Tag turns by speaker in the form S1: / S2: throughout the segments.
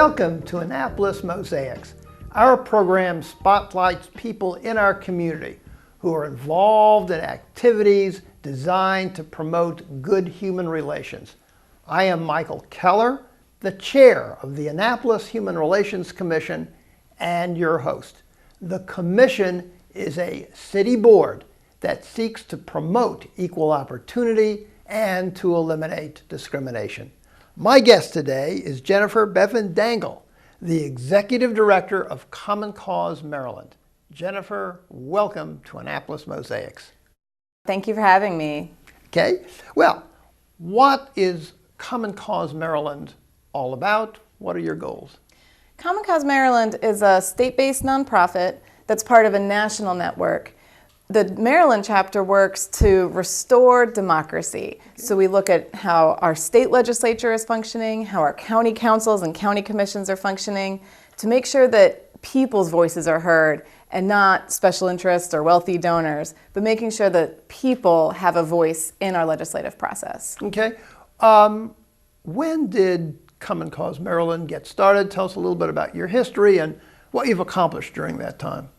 S1: Welcome to Annapolis Mosaics. Our program spotlights people in our community who are involved in activities designed to promote good human relations. I am Michael Keller, the chair of the Annapolis Human Relations Commission and your host. The commission is a city board that seeks to promote equal opportunity and to eliminate discrimination. My guest today is Jennifer Bevan-Dangle, the Executive Director of Common Cause Maryland. Jennifer, welcome to Annapolis Mosaics.
S2: Thank you for having me.
S1: Okay, well, what is Common Cause Maryland all about? What are your goals?
S2: Common Cause Maryland is a state-based nonprofit that's part of a national network. The Maryland chapter works to restore democracy. So we look at how our state legislature is functioning, how our county councils and county commissions are functioning, to make sure that people's voices are heard and not special interests or wealthy donors, but making sure that people have a voice in our legislative process.
S1: Okay. When did Common Cause Maryland get started? Tell us a little bit about your history and what you've accomplished during that time.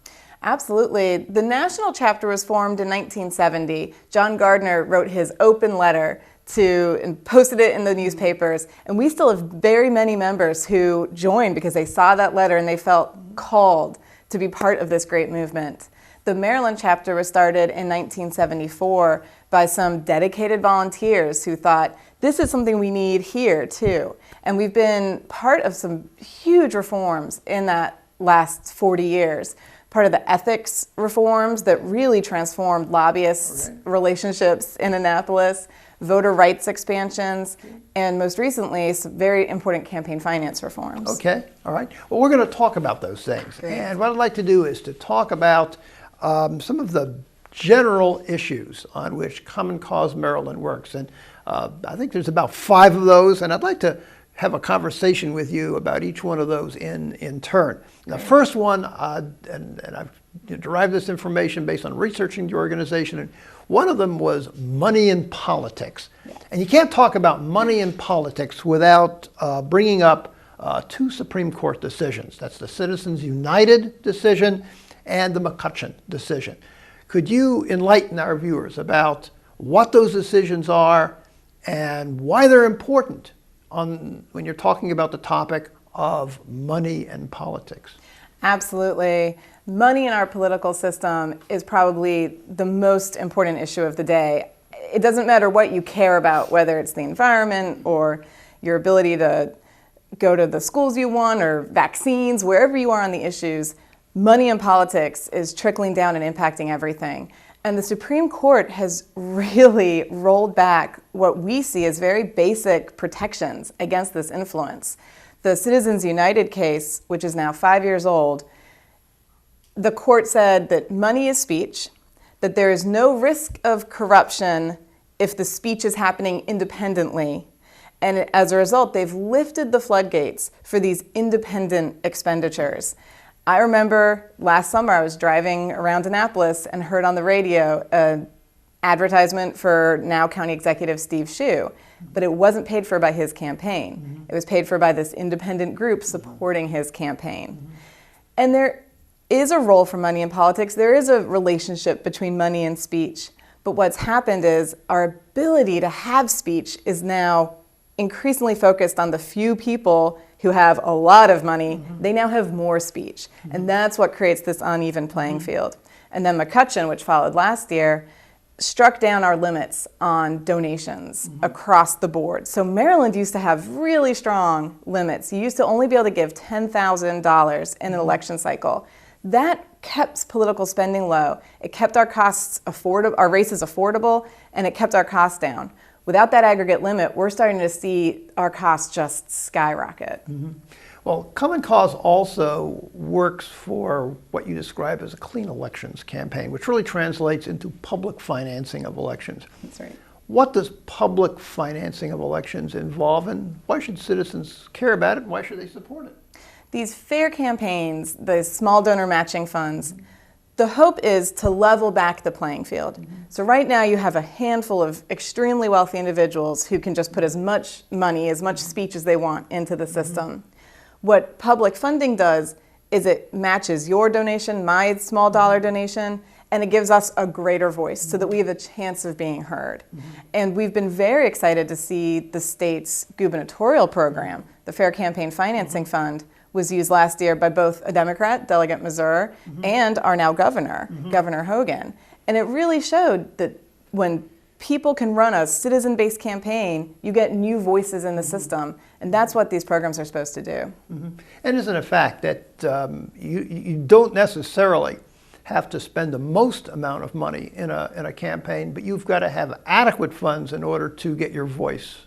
S2: Absolutely. The national chapter was formed in 1970. John Gardner wrote his open letter and posted it in the newspapers. And we still have very many members who joined because they saw that letter and they felt called to be part of this great movement. The Maryland chapter was started in 1974 by some dedicated volunteers who thought, this is something we need here too. And we've been part of some huge reforms in that last 40 years. Part of the ethics reforms that really transformed lobbyists' relationships in Annapolis, voter rights expansions, and most recently, some very important campaign finance reforms.
S1: Okay, all right. Well, we're going to talk about those things.
S2: Great.
S1: And what I'd like to do is to talk about some of the general issues on which Common Cause Maryland works. And I think there's about 5 of those, and I'd like to have a conversation with you about each one of those in turn. The first one, and I've derived this information based on researching the organization, and one of them was money in politics. And you can't talk about money in politics without bringing up 2 Supreme Court decisions. That's the Citizens United decision and the McCutcheon decision. Could you enlighten our viewers about what those decisions are and why they're important when you're talking about the topic of money and politics?
S2: Absolutely. Money in our political system is probably the most important issue of the day. It doesn't matter what you care about, whether it's the environment or your ability to go to the schools you want or vaccines, wherever you are on the issues, money in politics is trickling down and impacting everything. And the Supreme Court has really rolled back what we see as very basic protections against this influence. The Citizens United case, which is now 5 years old, the court said that money is speech, that there is no risk of corruption if the speech is happening independently. And as a result, they've lifted the floodgates for these independent expenditures. I remember last summer I was driving around Annapolis and heard on the radio an advertisement for now County Executive Steve Shue, but it wasn't paid for by his campaign. It was paid for by this independent group supporting his campaign. And there is a role for money in politics. There is a relationship between money and speech, but what's happened is our ability to have speech is now increasingly focused on the few people who have a lot of money. They now have more speech. And that's what creates this uneven playing field. And then McCutcheon, which followed last year, struck down our limits on donations across the board. So Maryland used to have really strong limits. You used to only be able to give $10,000 in an election cycle. That kept political spending low. It kept our costs affordable, our races affordable, and it kept our costs down. Without that aggregate limit, we're starting to see our costs just skyrocket.
S1: Well, Common Cause also works for what you describe as a clean elections campaign, which really translates into public financing of elections.
S2: That's right.
S1: What does public financing of elections involve, and why should citizens care about it, and why should they support it?
S2: These fair campaigns, the small donor matching funds, the hope is to level back the playing field. So right now you have a handful of extremely wealthy individuals who can just put as much money, as much speech as they want into the system. What public funding does is it matches your donation, my small dollar donation, and it gives us a greater voice so that we have a chance of being heard. And we've been very excited to see the state's gubernatorial program, the Fair Campaign Financing Fund, was used last year by both a Democrat, Delegate Mazur, and our now governor, Governor Hogan. And it really showed that when people can run a citizen-based campaign, you get new voices in the system, and that's what these programs are supposed to do.
S1: And isn't it a fact that you don't necessarily have to spend the most amount of money in a campaign, but you've got to have adequate funds in order to get your voice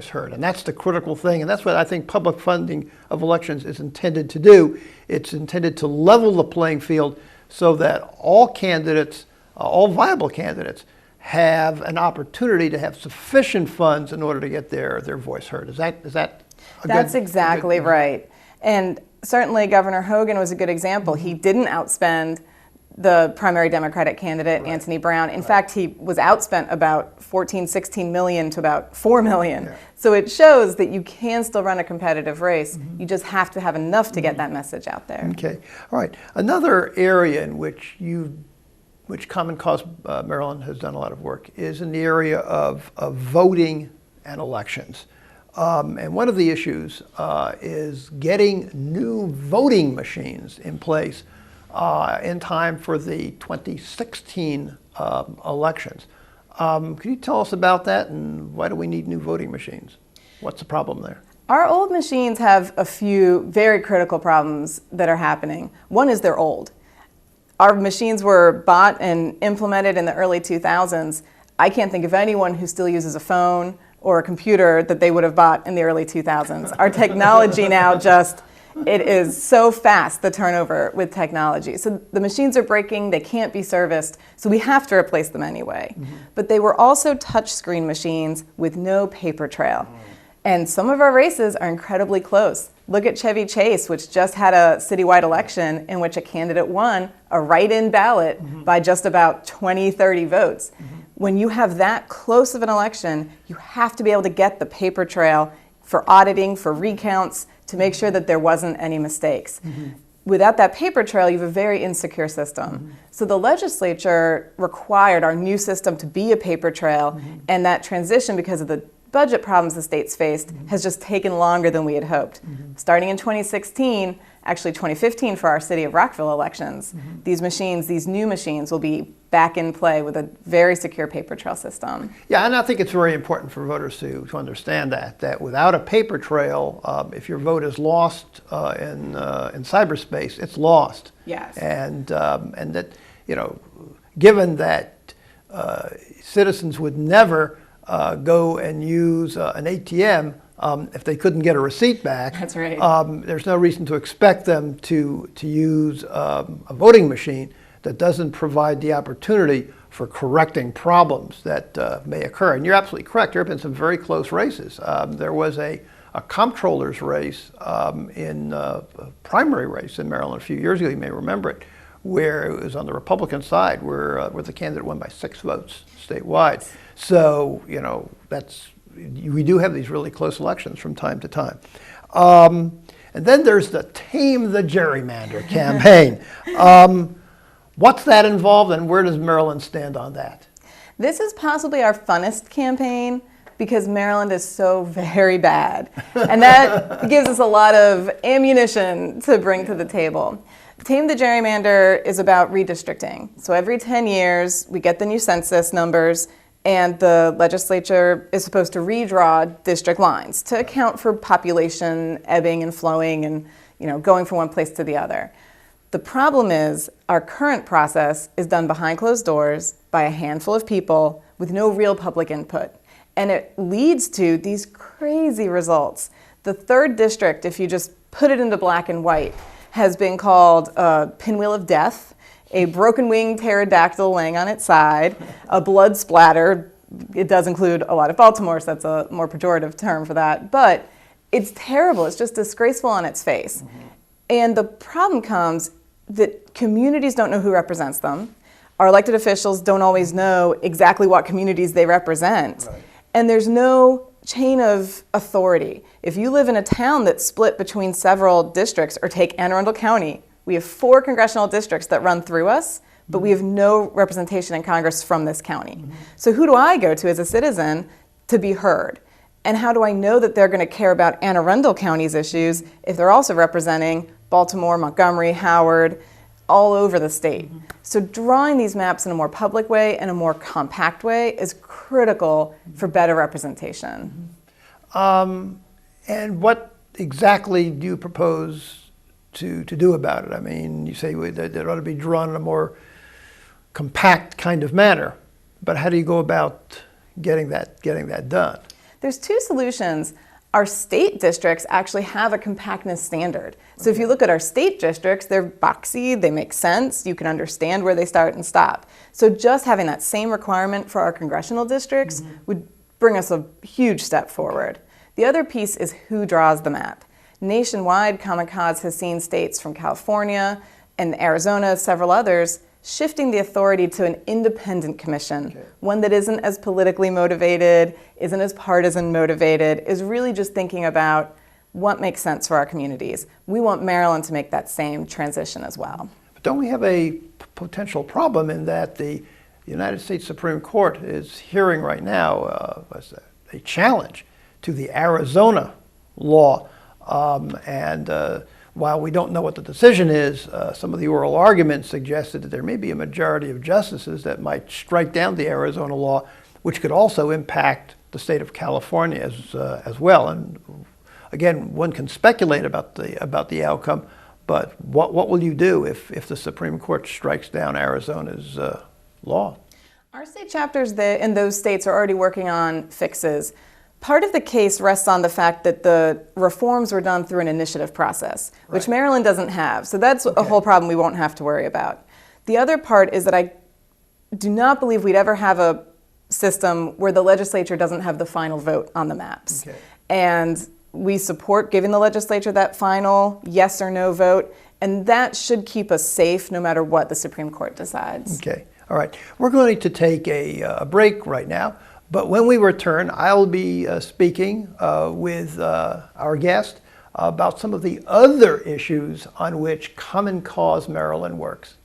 S1: heard. And that's the critical thing, and that's what I think public funding of elections is intended to do. It's intended to level the playing field so that all candidates, all viable candidates, have an opportunity to have sufficient funds in order to get their voice heard. Is that
S2: That's exactly right. And certainly Governor Hogan was a good example. He didn't outspend the primary Democratic candidate, Anthony Brown. In fact, he was outspent about 16 million to about 4 million. So it shows that you can still run a competitive race. You just have to have enough to get that message out there.
S1: Okay. All right. Another area in which Common Cause Maryland has done a lot of work is in the area of voting and elections. And one of the issues is getting new voting machines in place in time for the 2016 elections. Can you tell us about that, and why do we need new voting machines? What's the problem there?
S2: Our old machines have a few very critical problems that are happening. One is they're old. Our machines were bought and implemented in the early 2000s. I can't think of anyone who still uses a phone or a computer that they would have bought in the early 2000s. Our technology now it is so fast, the turnover with technology. So the machines are breaking, they can't be serviced, so we have to replace them anyway. But they were also touchscreen machines with no paper trail. And some of our races are incredibly close. Look at Chevy Chase, which just had a citywide election in which a candidate won a write-in ballot by just about 20, 30 votes. When you have that close of an election, you have to be able to get the paper trail for auditing, for recounts, to make sure that there wasn't any mistakes. Without that paper trail, you have a very insecure system. So the legislature required our new system to be a paper trail, and that transition, because of the budget problems the state's faced, has just taken longer than we had hoped. Starting in 2016, actually 2015 for our City of Rockville elections, these new machines will be back in play with a very secure paper trail system.
S1: Yeah, and I think it's very important for voters to understand that without a paper trail, if your vote is lost in cyberspace, it's lost.
S2: Yes.
S1: And that, given that citizens would never go and use an ATM if they couldn't get a receipt back.
S2: That's right.
S1: There's no reason to expect them to use a voting machine that doesn't provide the opportunity for correcting problems that may occur. And you're absolutely correct. There have been some very close races. There was a comptroller's race in a primary race in Maryland a few years ago. You may remember it, where it was on the Republican side, where the candidate won by 6 votes statewide. So, we do have these really close elections from time to time. And then there's the Tame the Gerrymander campaign. What's that involved, and where does Maryland stand on that?
S2: This is possibly our funnest campaign because Maryland is so very bad. And that gives us a lot of ammunition to bring to the table. Tame the Gerrymander is about redistricting. So every 10 years, we get the new census numbers, and the legislature is supposed to redraw district lines to account for population ebbing and flowing and going from one place to the other. The problem is our current process is done behind closed doors by a handful of people with no real public input. And it leads to these crazy results. The 3rd district, if you just put it into black and white, has been called a pinwheel of death, a broken-winged pterodactyl laying on its side, a blood splatter. It does include a lot of Baltimore, so that's a more pejorative term for that. But it's terrible. It's just disgraceful on its face. And the problem comes that communities don't know who represents them. Our elected officials don't always know exactly what communities they represent. Right. And there's no chain of authority. If you live in a town that's split between several districts, or take Anne Arundel County, we have 4 congressional districts that run through us, but we have no representation in Congress from this county. So who do I go to as a citizen to be heard? And how do I know that they're going to care about Anne Arundel County's issues if they're also representing Baltimore, Montgomery, Howard, all over the state? So drawing these maps in a more public way and a more compact way is critical for better representation.
S1: And what exactly do you propose to do about it? I mean, you say that it ought to be drawn in a more compact kind of manner, but how do you go about getting that done?
S2: There's 2 solutions. Our state districts actually have a compactness standard. So if you look at our state districts, they're boxy, they make sense, you can understand where they start and stop. So just having that same requirement for our congressional districts would bring us a huge step forward. The other piece is who draws the map. Nationwide, Common Cause has seen states from California and Arizona, several others, shifting the authority to an independent commission, one that isn't as politically motivated, isn't as partisan motivated, is really just thinking about what makes sense for our communities. We want Maryland to make that same transition as well.
S1: But don't we have a potential problem in that the United States Supreme Court is hearing right now a challenge to the Arizona law, while we don't know what the decision is, some of the oral arguments suggested that there may be a majority of justices that might strike down the Arizona law, which could also impact the state of California as well. And again, one can speculate about the outcome, but what will you do if the Supreme Court strikes down Arizona's law?
S2: Our state chapters in those states are already working on fixes. Part of the case rests on the fact that the reforms were done through an initiative process, which Maryland doesn't have. So that's a whole problem we won't have to worry about. The other part is that I do not believe we'd ever have a system where the legislature doesn't have the final vote on the maps. And we support giving the legislature that final yes or no vote, and that should keep us safe no matter what the Supreme Court decides.
S1: Okay, all right. We're going to take a break right now. But when we return, I'll be speaking with our guest about some of the other issues on which Common Cause Maryland works.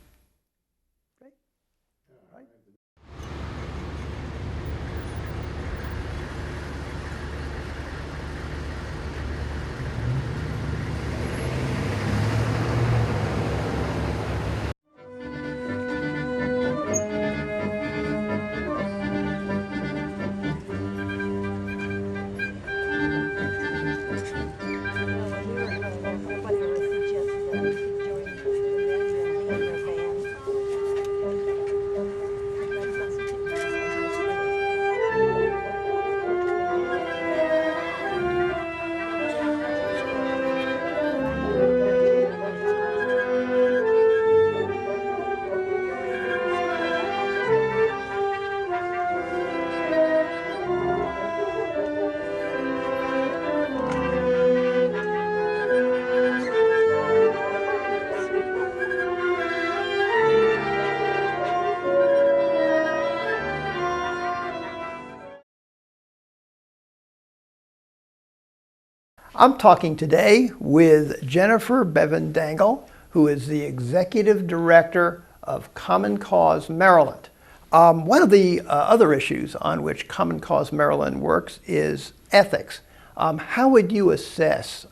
S1: I'm talking today with Jennifer Bevan-Dangle, who is the Executive Director of Common Cause Maryland. One of the other issues on which Common Cause Maryland works is ethics. How would you assess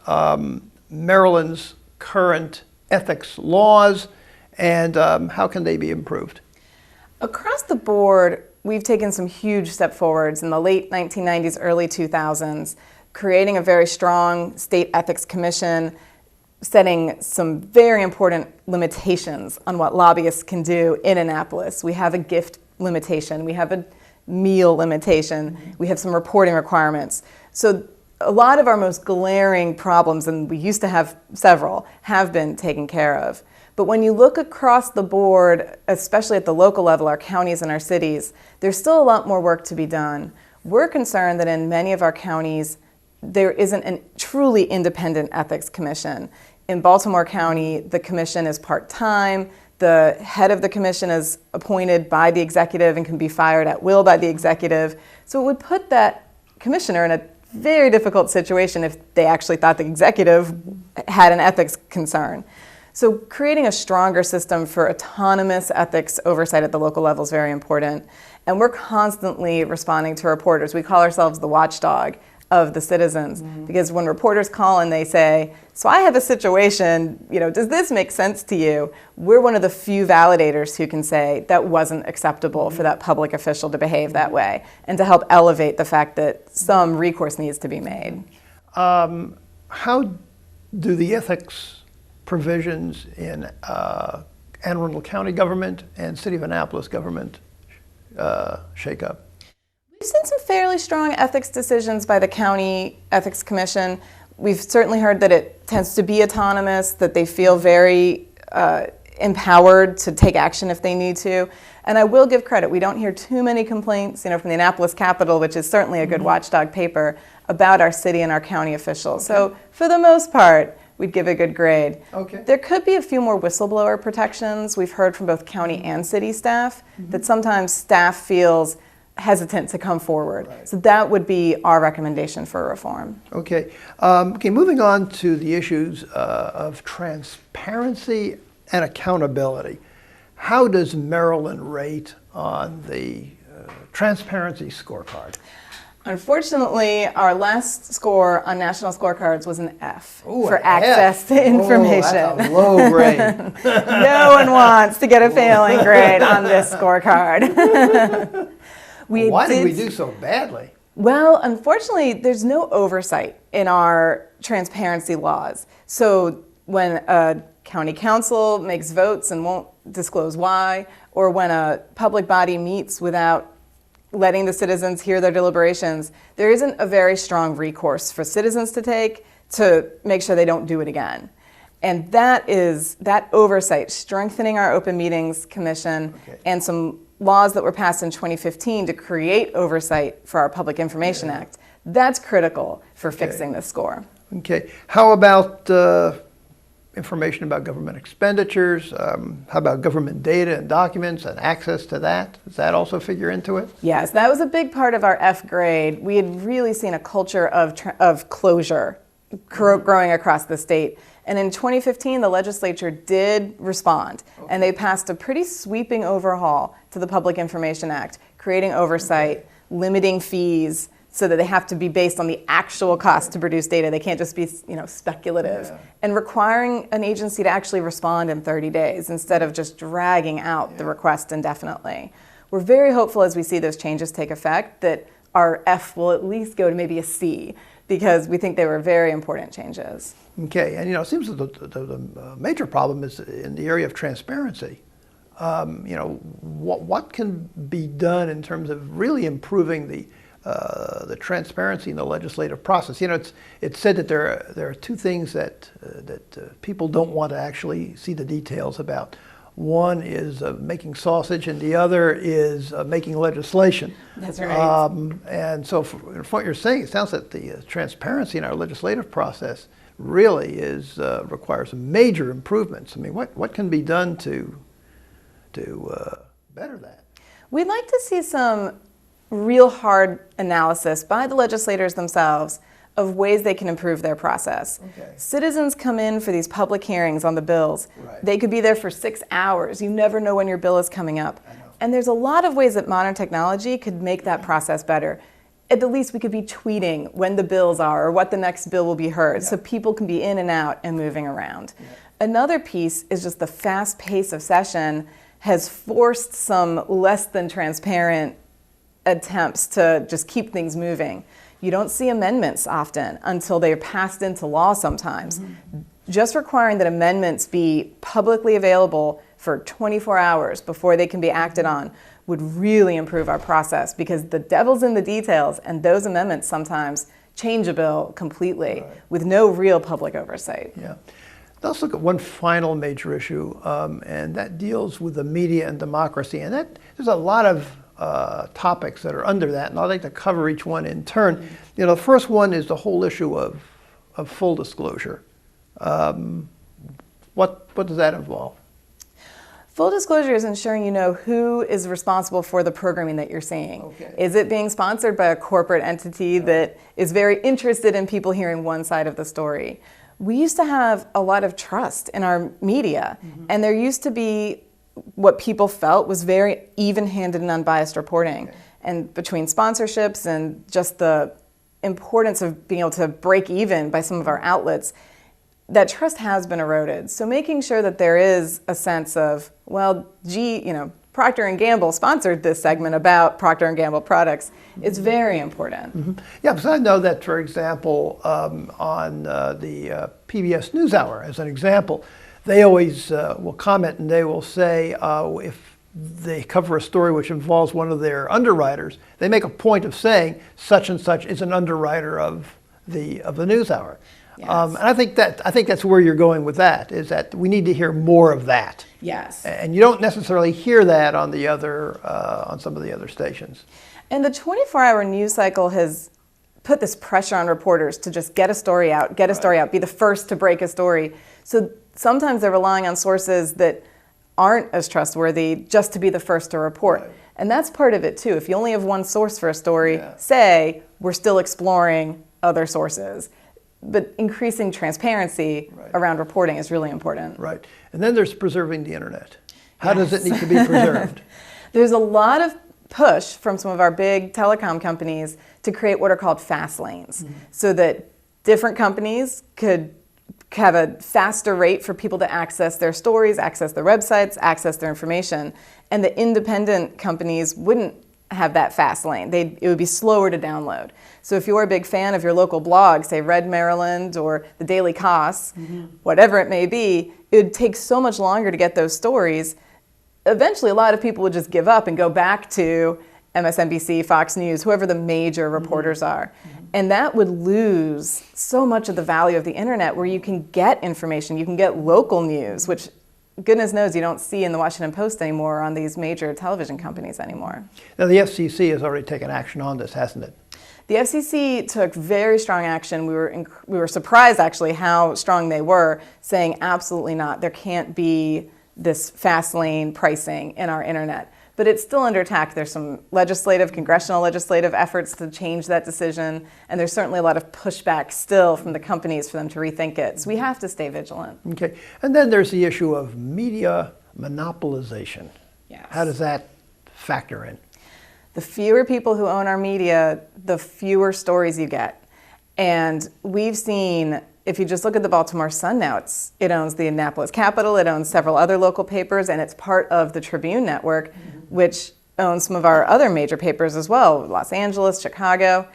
S1: Maryland's current ethics laws, and how can they be improved?
S2: Across the board, we've taken some huge step forwards in the late 1990s, early 2000s, creating a very strong state ethics commission, setting some very important limitations on what lobbyists can do in Annapolis. We have a gift limitation, we have a meal limitation, we have some reporting requirements. So a lot of our most glaring problems, and we used to have several, have been taken care of. But when you look across the board, especially at the local level, our counties and our cities, there's still a lot more work to be done. We're concerned that in many of our counties, there isn't a truly independent ethics commission. In Baltimore County, the commission is part-time. The head of the commission is appointed by the executive and can be fired at will by the executive. So it would put that commissioner in a very difficult situation if they actually thought the executive had an ethics concern. So creating a stronger system for autonomous ethics oversight at the local level is very important. And we're constantly responding to reporters. We call ourselves the watchdog of the citizens, because when reporters call and they say, so I have a situation, does this make sense to you? We're one of the few validators who can say that wasn't acceptable for that public official to behave that way, and to help elevate the fact that some recourse needs to be made.
S1: How do the ethics provisions in Anne Arundel County government and City of Annapolis government shake up?
S2: We've seen some fairly strong ethics decisions by the County Ethics Commission. We've certainly heard that it tends to be autonomous, that they feel very empowered to take action if they need to. And I will give credit, we don't hear too many complaints, from the Annapolis Capital, which is certainly a good watchdog paper, about our city and our county officials. Okay. So for the most part, we'd give a good grade.
S1: Okay.
S2: There could be a few more whistleblower protections. We've heard from both county and city staff that sometimes staff feels hesitant to come forward. Right. So that would be our recommendation for reform.
S1: Okay. Moving on to the issues of transparency and accountability. How does Maryland rate on the transparency scorecard?
S2: Unfortunately, our last score on national scorecards was an F.
S1: Ooh,
S2: for
S1: an
S2: access
S1: F.
S2: to information.
S1: That's a low grade.
S2: No one wants to get a failing grade on this scorecard.
S1: Why did we do so badly?
S2: Well, unfortunately, there's no oversight in our transparency laws. So when a county council makes votes and won't disclose why, or when a public body meets without letting the citizens hear their deliberations, there isn't a very strong recourse for citizens to take to make sure they don't do it again. And that oversight, strengthening our Open Meetings Commission, and some laws that were passed in 2015 to create oversight for our Public Information Act, that's critical for fixing this score.
S1: Okay. How about information about government expenditures? How about government data and documents and access to that? Does that also figure into it?
S2: Yes, that was a big part of our F grade. We had really seen a culture of closure growing across the state. And in 2015, the legislature did respond, and they passed a pretty sweeping overhaul to the Public Information Act, creating oversight, limiting fees, so that they have to be based on the actual cost to produce data. They can't just be, speculative. And requiring an agency to actually respond in 30 days instead of just dragging out the request indefinitely. We're very hopeful as we see those changes take effect that our F will at least go to maybe a C, because we think they were very important changes.
S1: Okay, and it seems that the major problem is in the area of transparency. What can be done in terms of really improving the transparency in the legislative process? It's said that there are two things that people don't want to actually see the details about. One is making sausage, and the other is making legislation.
S2: That's right.
S1: And so, from what you're saying, it sounds like the transparency in our legislative process really requires major improvements. I mean, what can be done to better that?
S2: We'd like to see some real hard analysis by the legislators themselves of ways they can improve their process.
S1: Okay.
S2: Citizens come in for these public hearings on the bills.
S1: Right.
S2: They could be there for 6 hours. You never know when your bill is coming up.
S1: I know.
S2: And there's a lot of ways that modern technology could make that process better. At the least, we could be tweeting when the bills are or what the next bill will be heard, so people can be in and out and moving around. Yeah. Another piece is just the fast pace of session has forced some less than transparent attempts to just keep things moving. You don't see amendments often until they're passed into law sometimes. Just requiring that amendments be publicly available for 24 hours before they can be acted on would really improve our process, because the devil's in the details, and those amendments sometimes change a bill completely with no real public oversight.
S1: Yeah. Let's look at one final major issue, and that deals with the media and democracy. And there's a lot of topics that are under that, and I'd like to cover each one in turn. The first one is the whole issue of full disclosure. What does that involve?
S2: Full disclosure is ensuring you know who is responsible for the programming that you're seeing.
S1: Okay.
S2: Is it being sponsored by a corporate entity that is very interested in people hearing one side of the story? We used to have a lot of trust in our media, and there used to be what people felt was very even-handed and unbiased reporting.
S1: Okay.
S2: And between sponsorships and just the importance of being able to break even by some of our outlets, that trust has been eroded. So making sure that there is a sense of, well, gee, Procter & Gamble sponsored this segment about Procter & Gamble products is very important.
S1: Yeah, because I know that, for example, on the PBS NewsHour, as an example, they always will comment and they will say if they cover a story which involves one of their underwriters, they make a point of saying such and such is an underwriter of the NewsHour.
S2: Yes.
S1: And I think that's where you're going with that, is that we need to hear more of that.
S2: Yes.
S1: And you don't necessarily hear that on the other on some of the other stations.
S2: And the 24-hour news cycle has put this pressure on reporters to just get a story out, be the first to break a story. So sometimes they're relying on sources that aren't as trustworthy just to be the first to report.
S1: Right.
S2: And that's part of it too. If you only have one source for a story, say, we're still exploring other sources. But increasing transparency around reporting is really important.
S1: Right. And then there's preserving the internet. How does it need to be preserved?
S2: There's a lot of push from some of our big telecom companies to create what are called fast lanes, so that different companies could have a faster rate for people to access their stories, access their websites, access their information. And the independent companies wouldn't have that fast lane. It would be slower to download. So if you're a big fan of your local blog, say Red Maryland or the Daily Kos, whatever it may be, it would take so much longer to get those stories. Eventually, a lot of people would just give up and go back to MSNBC, Fox News, whoever the major reporters are. And that would lose so much of the value of the internet, where you can get information, you can get local news, which goodness knows you don't see in the Washington Post anymore, on these major television companies anymore.
S1: Now, the FCC has already taken action on this, hasn't it?
S2: The FCC took very strong action. We were surprised, actually, how strong they were, saying absolutely not. There can't be this fast lane pricing in our internet. But it's still under attack. There's some congressional legislative efforts to change that decision, and there's certainly a lot of pushback still from the companies for them to rethink it. So we have to stay vigilant.
S1: Okay. And then there's the issue of media monopolization.
S2: Yes.
S1: How does that factor in?
S2: The fewer people who own our media, the fewer stories you get. And we've seen, if you just look at the Baltimore Sun now, it owns the Annapolis Capital, it owns several other local papers, and it's part of the Tribune Network, which owns some of our other major papers as well, Los Angeles, Chicago.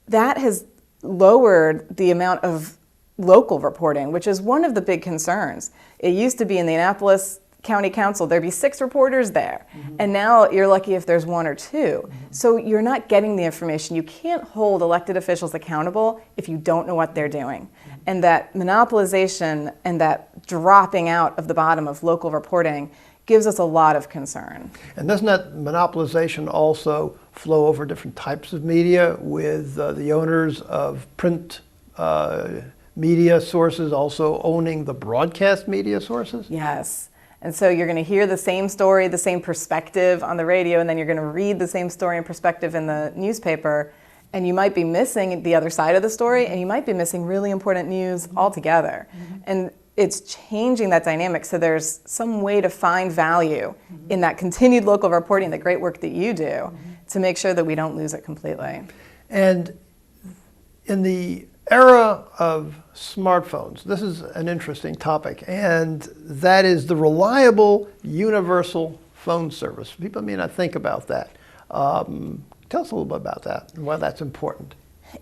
S2: That has lowered the amount of local reporting, which is one of the big concerns. It used to be in the Annapolis County Council, there'd be 6 reporters there. And now you're lucky if there's 1 or 2. So you're not getting the information. You can't hold elected officials accountable if you don't know what they're doing. And that monopolization and that dropping out of the bottom of local reporting gives us a lot of concern.
S1: And doesn't that monopolization also flow over different types of media, with the owners of print media sources also owning the broadcast media sources?
S2: Yes. And so you're going to hear the same story, the same perspective on the radio, and then you're going to read the same story and perspective in the newspaper, and you might be missing the other side of the story, and you might be missing really important news altogether. And it's changing that dynamic, so there's some way to find value in that continued local reporting, the great work that you do, to make sure that we don't lose it completely.
S1: And in the era of smartphones, this is an interesting topic, and that is the reliable universal phone service. People may not think about that. Tell us a little bit about that and why that's important.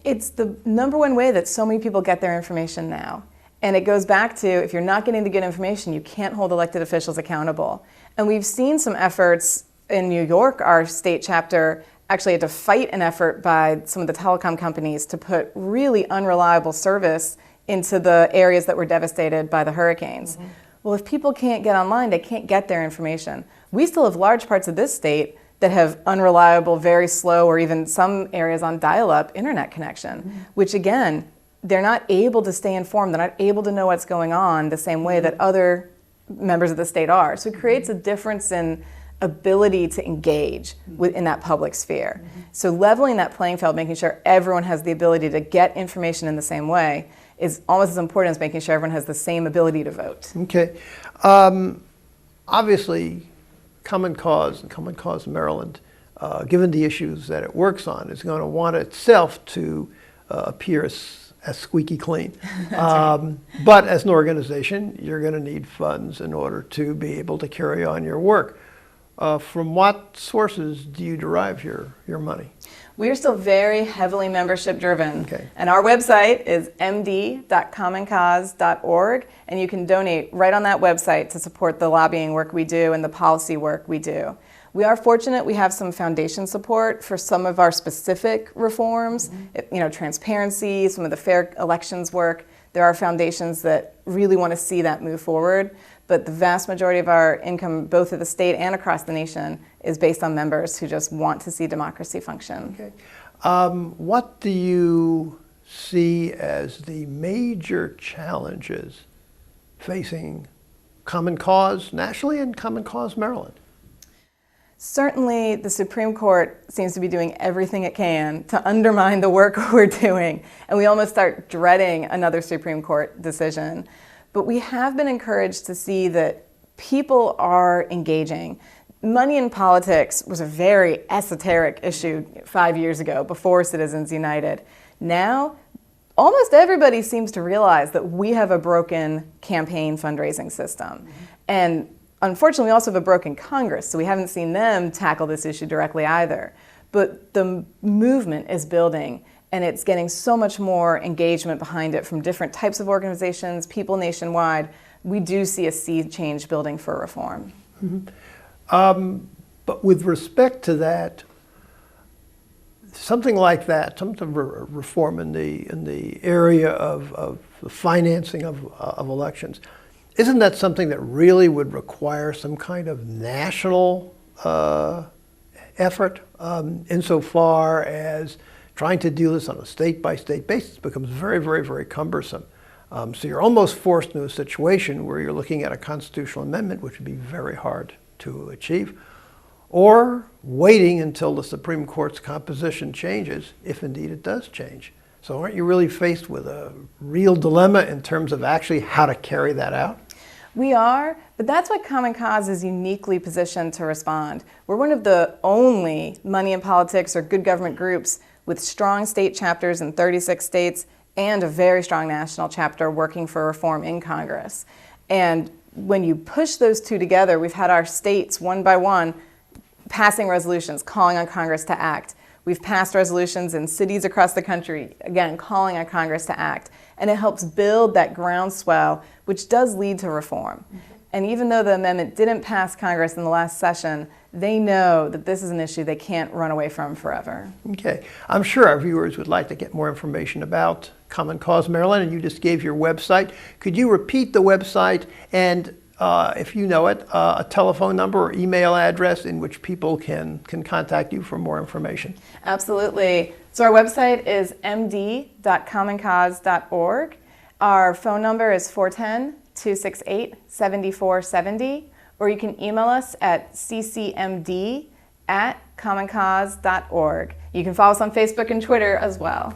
S2: It's the number one way that so many people get their information now. And it goes back to, if you're not getting the good information, you can't hold elected officials accountable. And we've seen some efforts in New York. Our state chapter actually had to fight an effort by some of the telecom companies to put really unreliable service into the areas that were devastated by the hurricanes. Well, if people can't get online, they can't get their information. We still have large parts of this state that have unreliable, very slow, or even some areas on dial-up internet connection, which again, they're not able to stay informed. They're not able to know what's going on the same way that other members of the state are. So it creates a difference in ability to engage in that public sphere. So leveling that playing field, making sure everyone has the ability to get information in the same way, is almost as important as making sure everyone has the same ability to vote.
S1: Okay. Obviously, Common Cause and Common Cause Maryland, given the issues that it works on, is going to want itself to appear as squeaky clean. Right. But as an organization, you're going to need funds in order to be able to carry on your work. From what sources do you derive your money?
S2: We are still very heavily membership driven.
S1: Okay.
S2: And our website is md.commoncause.org, and you can donate right on that website to support the lobbying work we do and the policy work we do. We are fortunate we have some foundation support for some of our specific reforms, transparency, some of the fair elections work. There are foundations that really want to see that move forward, but the vast majority of our income, both at the state and across the nation, is based on members who just want to see democracy function.
S1: Okay. What do you see as the major challenges facing Common Cause nationally and Common Cause Maryland?
S2: Certainly, the Supreme Court seems to be doing everything it can to undermine the work we're doing, and we almost start dreading another Supreme Court decision. But we have been encouraged to see that people are engaging. Money in politics was a very esoteric issue 5 years ago, before Citizens United. Now, almost everybody seems to realize that we have a broken campaign fundraising system. And unfortunately, we also have a broken Congress, so we haven't seen them tackle this issue directly either. But the movement is building, and it's getting so much more engagement behind it from different types of organizations, people nationwide. We do see a sea change building for reform.
S1: But with respect to that, something like that, some sort of reform in the area of the financing of elections, isn't that something that really would require some kind of national effort insofar as trying to do this on a state-by-state basis becomes very, very, very cumbersome. So you're almost forced into a situation where you're looking at a constitutional amendment, which would be very hard to achieve, or waiting until the Supreme Court's composition changes, if indeed it does change. So aren't you really faced with a real dilemma in terms of actually how to carry that out?
S2: We are, but that's why Common Cause is uniquely positioned to respond. We're one of the only money in politics or good government groups with strong state chapters in 36 states and a very strong national chapter working for reform in Congress. And when you push those two together, we've had our states one by one passing resolutions calling on Congress to act. We've passed resolutions in cities across the country, again, calling on Congress to act. And it helps build that groundswell, which does lead to reform. And even though the amendment didn't pass Congress in the last session, they know that this is an issue they can't run away from forever.
S1: Okay. I'm sure our viewers would like to get more information about Common Cause Maryland, and you just gave your website. Could you repeat the website and, if you know it, a telephone number or email address in which people can contact you for more information?
S2: Absolutely. So our website is md.commoncause.org. Our phone number is 410-268-7470, or you can email us at ccmd@commoncause.org. You can follow us on Facebook and Twitter as well.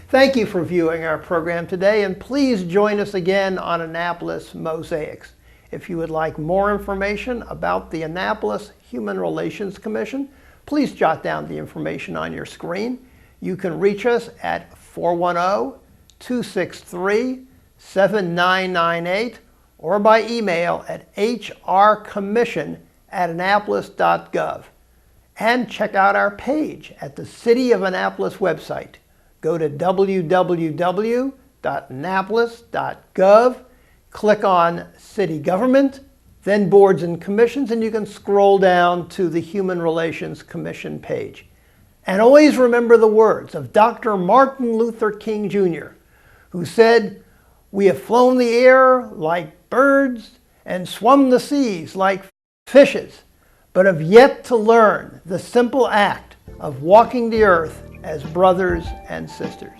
S1: Thank you for viewing our program today, and please join us again on Annapolis Mosaics. If you would like more information about the Annapolis Human Relations Commission, please jot down the information on your screen. You can reach us at 410-263-7998 or by email at hrcommission@annapolis.gov. And check out our page at the City of Annapolis website. Go to www.annapolis.gov, click on City Government, then Boards and Commissions, and you can scroll down to the Human Relations Commission page. And always remember the words of Dr. Martin Luther King Jr., who said, "We have flown the air like birds and swum the seas like fishes, but have yet to learn the simple act of walking the earth as brothers and sisters."